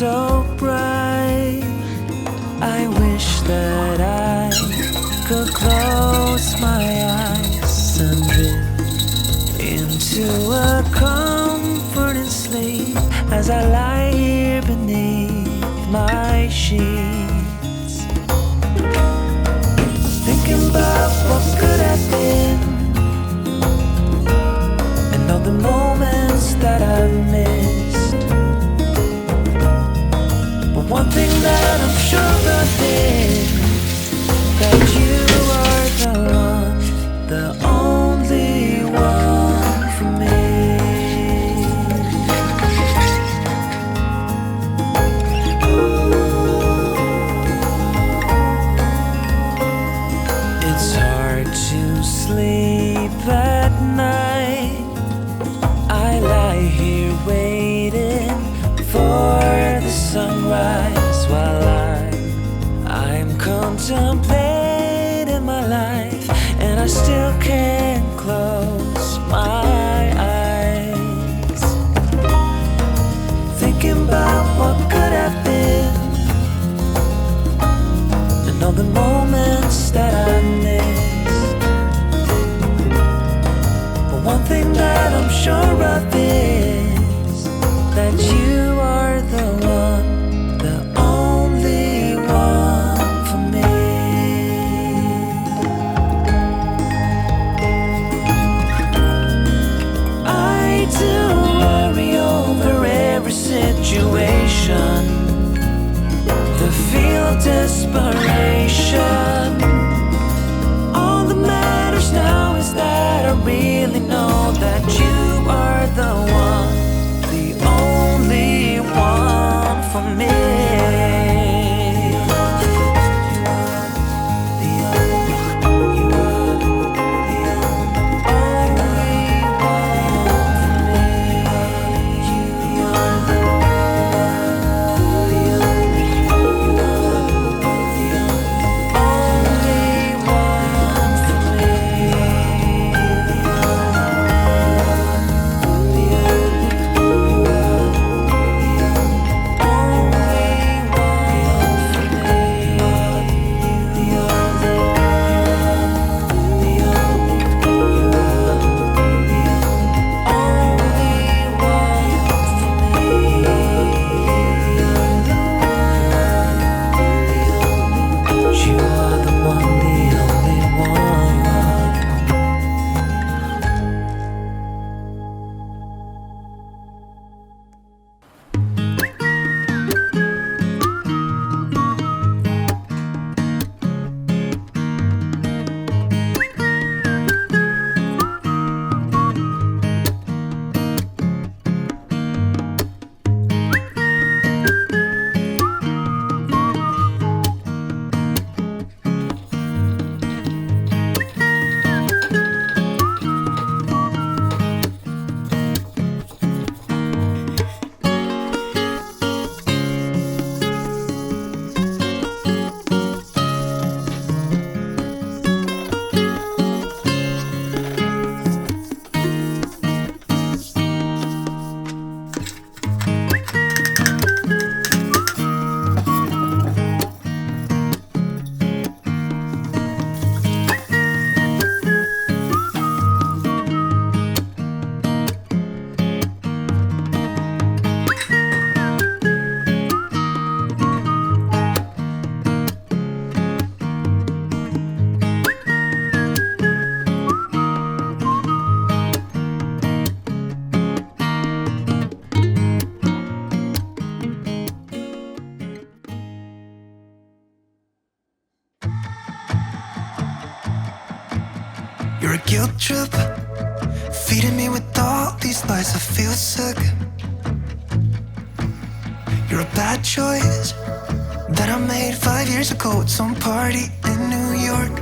so bright. I wish that I could close my eyes and drift into a comforting sleep as I lie here beneath my sheets, thinking about what could have been and all the moments that I've missed. But one thing that I'm sure of is that you are the one, the only one for me. It's hard to sleep at night. I lie here waiting for the sunrise while I'm contemplating my life, and I still can't close my eyes, thinking about what could have been and all the moments that I missed. But one thing that I'm sure of is that you are the one, the only one for me. I do worry over every situation, the feel of desperation. All that matters now is that I really know that you are the one, the only one for me. You're a guilt trip, feeding me with all these lies. I feel sick. You're a bad choice that I made 5 years ago at some party in New York.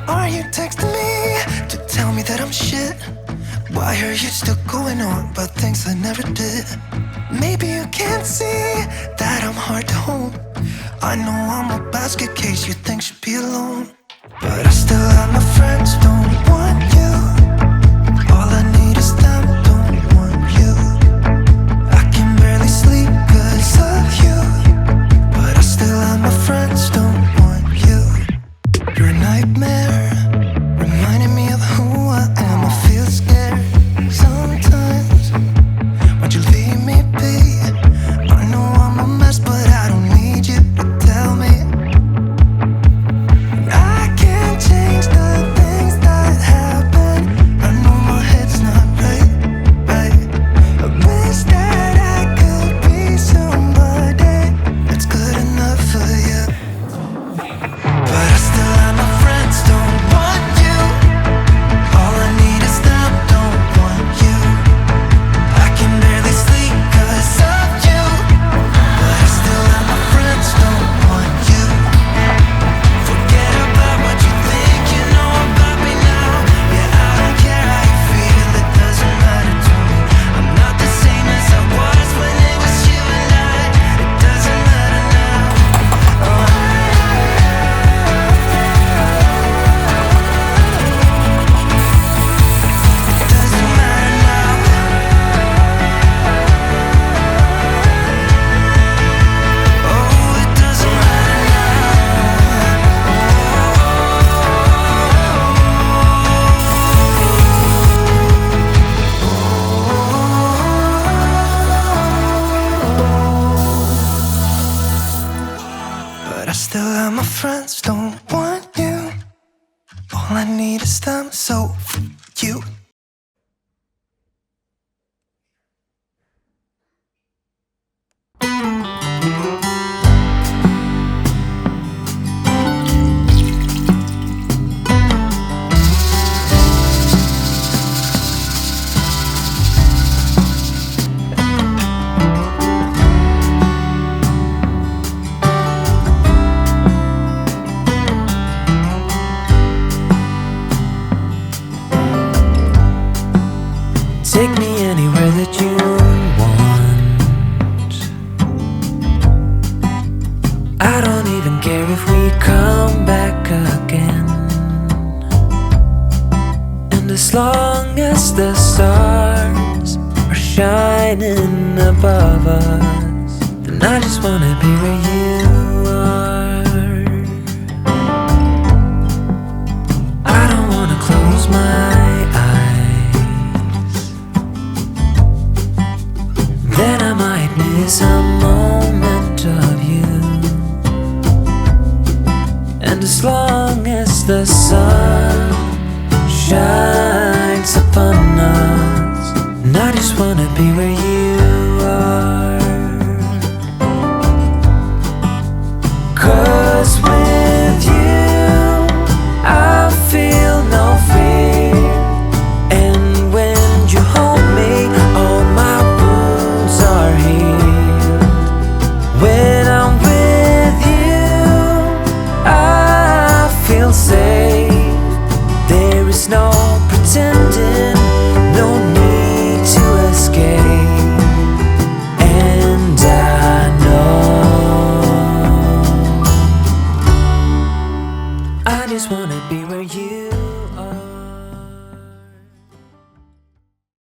Are you texting me to tell me that I'm shit? Why are you still going on about things I never did? Maybe you can't see that I'm hard to hold. I know I'm a basket case you think should be alone, but I still have my friends, don't want you. All I need is them, don't want you. I can barely sleep friends don't want you. All I need is them, so you. Take me anywhere that you want. I don't even care if we come back again. And as long as the stars are shining above us, then I just wanna be where you